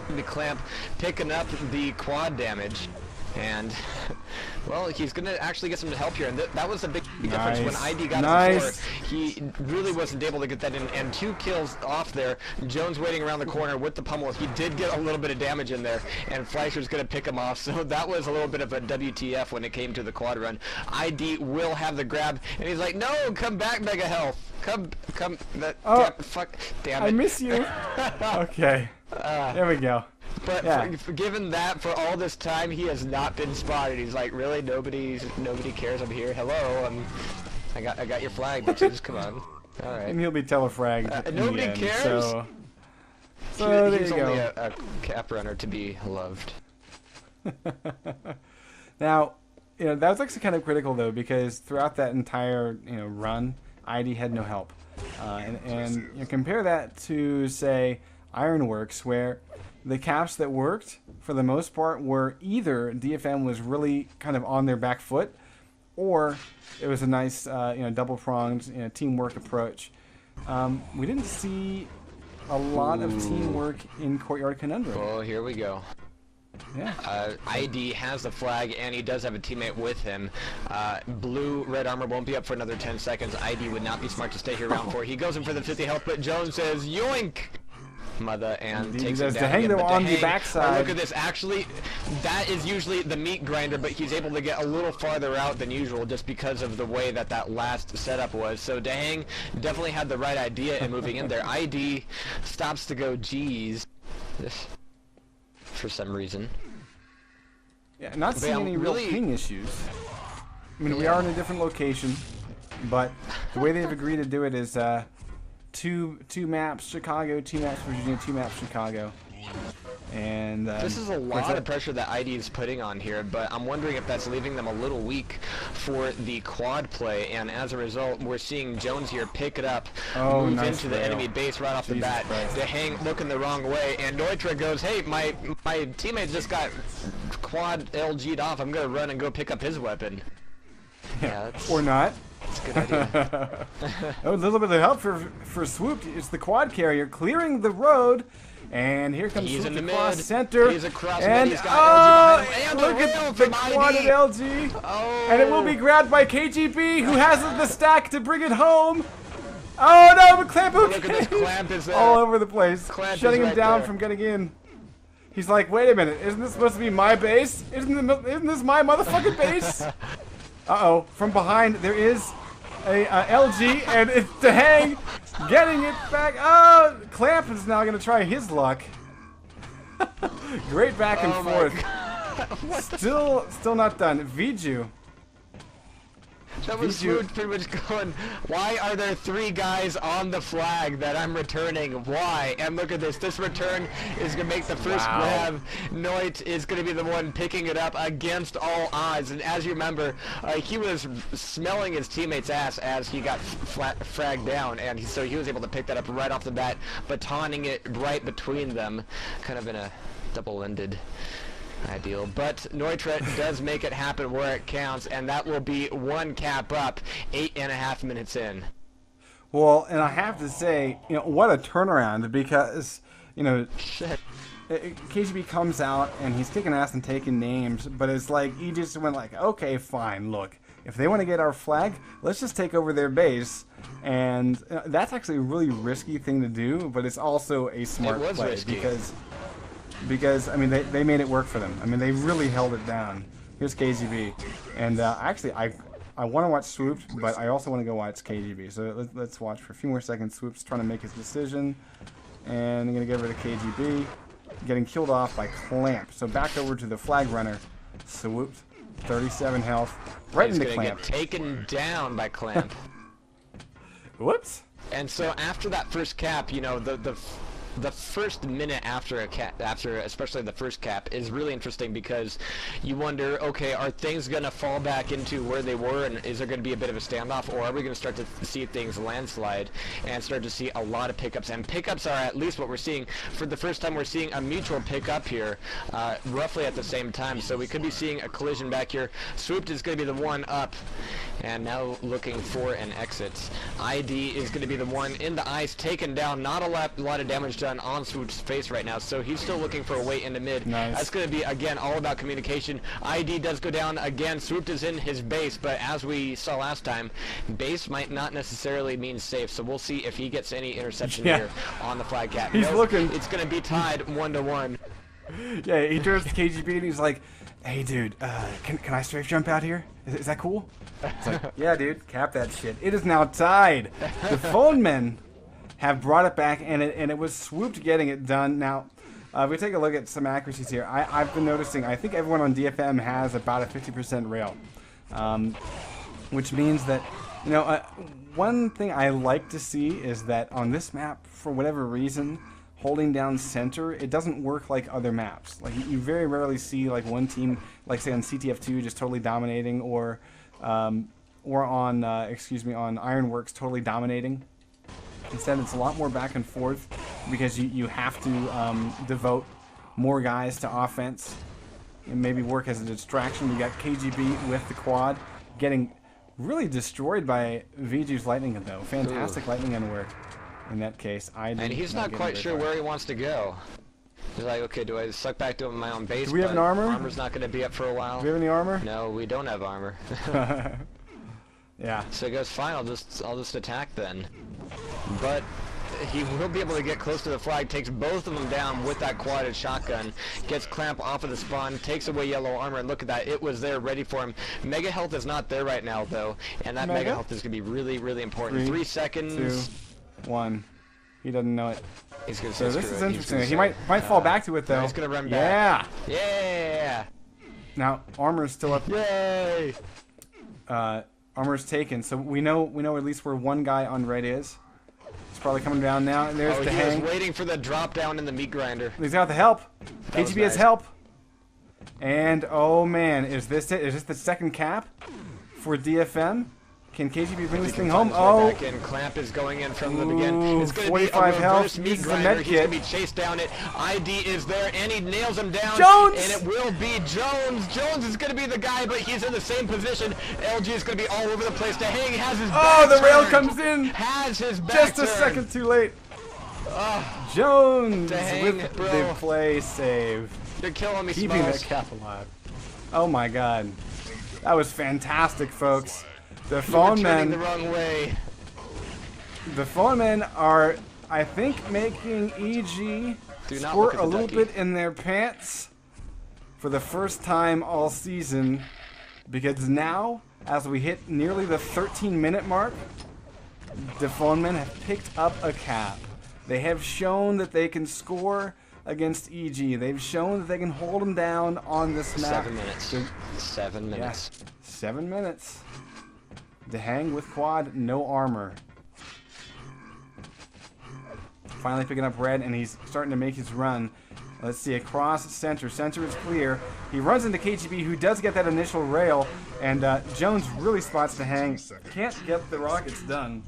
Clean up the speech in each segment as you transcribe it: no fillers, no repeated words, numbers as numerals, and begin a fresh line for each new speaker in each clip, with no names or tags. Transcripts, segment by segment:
the clamp, picking up the quad damage. And, well, he's going to actually get some help here. And that was a big difference when ID got to the floor. He really wasn't able to get that in. And 2 kills off there. Jones waiting around the corner with the pummel. He did get a little bit of damage in there. And Fleischer's going to pick him off. So that was a little bit of a WTF when it came to the quad run. ID will have the grab. And he's like, no, come back, Mega Health. Come. Fuck. Damn it.
I miss you. Okay. There we go.
But given that, for all this time, he has not been spotted. He's like, really? Nobody cares. I'm here. Hello. I got your flag, bitches. Come on. All right.
And he'll be telefragged.
Nobody
end,
cares.
So there
he's
you
only
go.
a cap runner to be loved.
Now, that was actually kind of critical though, because throughout that entire run, ID had no help, and compare that to say Ironworks, where the caps that worked for the most part were either DFM was really kind of on their back foot, or it was a nice double-pronged teamwork approach. We didn't see a lot of teamwork in Courtyard Conundrum.
Oh, here we go.
Yeah.
ID has the flag, and he does have a teammate with him. Blue red armor won't be up for another 10 seconds. ID would not be smart to stay here around 4. He goes in for the 50 health, but Jones says, yoink! Mother, and takes him down again. But
on the backside.
Look at this. Actually, that is usually the meat grinder, but he's able to get a little farther out than usual just because of the way that last setup was. So Dahang definitely had the right idea in moving in there. ID stops to go, geez, for some reason.
Yeah, not seeing any real ping issues. I mean, we are in a different location, but the way they've agreed to do it is two maps Chicago, 2 maps Virginia, 2 maps Chicago. And
this is a lot of pressure that ID is putting on here, but I'm wondering if that's leaving them a little weak for the quad play, and as a result, we're seeing Jones here pick it up, move into the enemy base right off the bat. Dahang looking the wrong way, and Neutra goes, hey, my teammate just got quad LG'd off. I'm going to run and go pick up his weapon.
Yeah, or not.
That's a good idea.
A little bit of help for Swoop. It's the quad carrier clearing the road. And here comes Swoop across center.
He's across
and
he's got LG behind him. And
look at the quadded LG.
Oh.
And it will be grabbed by KGB, who has the stack to bring it home. Oh no, but Clamp,
look at this. Clamp is there.
All over the place,
Clamp
shutting him
right
down
there.
from getting in. He's like, wait a minute, isn't this supposed to be my base? Isn't this my motherfucking base? Uh-oh, from behind there is a LG, and it's Dahang getting it back. Oh, Clamp is now going to try his luck. Great back and forth. Still not done. Viju.
That was Swoop pretty much going, why are there 3 guys on the flag that I'm returning? Why? And look at this. This return is going to make the first grab. Noit is going to be the one picking it up against all odds. And as you remember, he was smelling his teammate's ass as he got fragged down. And so he was able to pick that up right off the bat, batoning it right between them. Kind of in a double-ended ideal, but Neutra does make it happen where it counts, and that will be 1 cap up, 8.5 minutes in.
Well, and I have to say, what a turnaround, because, KGB comes out and he's kicking ass and taking names, but it's like, he just went like, okay, fine, look, if they want to get our flag, let's just take over their base. And that's actually a really risky thing to do, but it's also a smart play,
risky.
because I mean they made it work for them. I mean they really held it down. Here's KGB, and actually I want to watch Swoop, but I also want to go watch KGB. So let's watch for a few more seconds. Swoop's trying to make his decision, and I'm gonna get rid of KGB, getting killed off by Clamp. So back over to the flag runner, Swoop, 37 health, right into Clamp.
Get taken down by Clamp.
Whoops.
And so after that first cap, the first minute after a cap, especially the first cap, is really interesting because you wonder, okay, are things gonna fall back into where they were, and is there gonna be a bit of a standoff, or are we gonna start to see things landslide and start to see a lot of pickups? And pickups are at least what we're seeing. For the first time, we're seeing a mutual pickup here, roughly at the same time. So we could be seeing a collision back here. Swooped is gonna be the one up, and now looking for an exit. ID is going to be the one in the ice, taken down. Not a lot of damage done on Swoop's face right now, so he's still looking for a way into mid.
Nice.
That's going to be, again, all about communication. ID does go down again. Swoop is in his base, but as we saw last time, base might not necessarily mean safe, so we'll see if he gets any interception here on the flag cap.
He's looking.
It's going to be tied 1-1.
Yeah, he turns to KGB and he's like, "Hey, dude, can I strafe jump out here? Is that cool?" It's like, "Yeah, dude, cap that shit." It is now tied. The phone men have brought it back, and it was Swooped getting it done. Now, if we take a look at some accuracies here, I've been noticing, I think everyone on DFM has about a 50% rail, which means that, you know, one thing I like to see is that on this map, for whatever reason, holding down center, it doesn't work like other maps. Like, you very rarely see like one team, like say on CTF2, just totally dominating, or on on Ironworks totally dominating. Instead, it's a lot more back and forth because you have to devote more guys to offense and maybe work as a distraction. We got KGB with the quad getting really destroyed by VG's lightning gun, though. Fantastic lightning gun work. In that case, and
he's not quite sure where he wants to go. He's like, okay, do I suck back to my own base?
Do we have an armor?
Armor's not going to be up for a while.
Do we have any armor?
No, we don't have armor.
Yeah.
So he goes, fine, I'll just attack then. But he will be able to get close to the flag, takes both of them down with that quadded shotgun, gets Clamp off of the spawn, takes away yellow armor, and look at that, it was there ready for him. Mega health is not there right now, though, and that mega health is going to be really, really important. 3 seconds.
2, 1. He doesn't know it.
He's gonna
so this is interesting. He might fall back to it, though.
No, he's going to run back.
Yeah!
Yeah!
Now, armor's still up.
Yay!
Armor's taken, so we know at least where one guy on red is. He's probably coming down now, and there's the hang.
He was waiting for the drop down in the meat grinder.
He's got the help. KGB
nice.
has help. And, oh man, is this it? Is this the second cap for DFM? Can KGB bring this thing home? Oh!
Back in. Clamp is going in from the beginning. It's going to be a
45 health.
meat
Uses a
grinder.
med
He's going
kit.
to be chased down it. ID is there, and he nails him down.
Jones!
And it will be Jones. Jones is going to be the guy, but he's in the same position. LG is going to be all over the place. To hang has his back
the rail
turned.
comes in.
Has his back
Just a
turned.
second too late. Jones
Dang,
with
bro.
the play save.
You're killing me,
Keeping
Smalls.
that cap alive. Oh my god. That was fantastic, folks. The phone men.
The wrong way.
The phone men are, I think, making EG squirt a little bit in their pants for the first time all season, because now, as we hit nearly the 13-minute mark, the phone men have picked up a cap. They have shown that they can score against EG. They've shown that they can hold them down on this map.
7 minutes. 7 minutes.
Yes, 7 minutes. The hang with quad, no armor. Finally picking up red, and he's starting to make his run. Let's see, across center. Center is clear. He runs into KGB, who does get that initial rail, and Jones really spots the hang. Can't get the rockets done.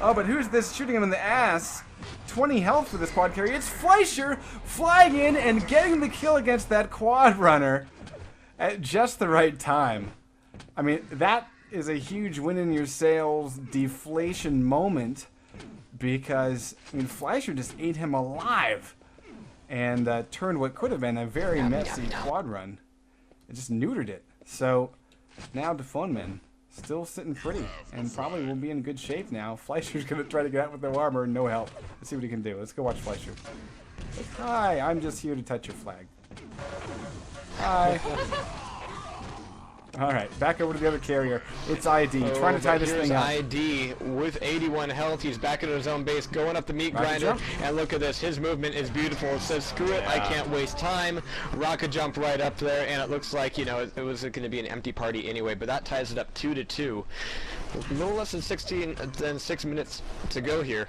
Oh, but who's this shooting him in the ass? 20 health for this quad carrier. It's Fleischer flying in and getting the kill against that quad runner at just the right time. I mean, that is a huge win in your sales deflation moment, because, I mean, Fleischer just ate him alive and turned what could have been a very messy quad run. It just neutered it. So now Defonman still sitting pretty and probably will be in good shape now. Fleischer's going to try to get out with no armor, no help. Let's see what he can do. Let's go watch Fleischer. Hi, I'm just here to touch your flag. Hi. Alright, back over to the other carrier. It's ID, trying to tie this thing up.
ID with 81 health. He's back into his own base, going up the meat grinder. And look at this. His movement is beautiful. It says, screw it, I can't waste time. Rocket jump right up there, and it looks like, you know, it was going to be an empty party anyway, but that ties it up 2-2. A little less than 6 minutes to go here.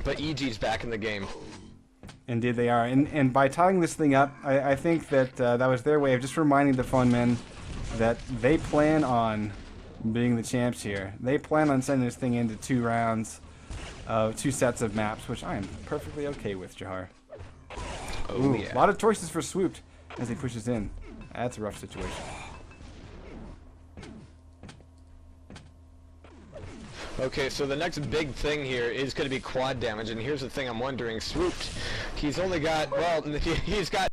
But EG's back in the game.
Indeed they are. And by tying this thing up, I think that that was their way of just reminding the fun men that they plan on being the champs here. They plan on sending this thing into 2 rounds, 2 sets of maps, which I am perfectly okay with, Jahar.
Oh, yeah.
A lot of choices for Swooped as he pushes in. That's a rough situation.
Okay, so the next big thing here is going to be quad damage, and here's the thing I'm wondering. Swooped, he's only got, well, he's got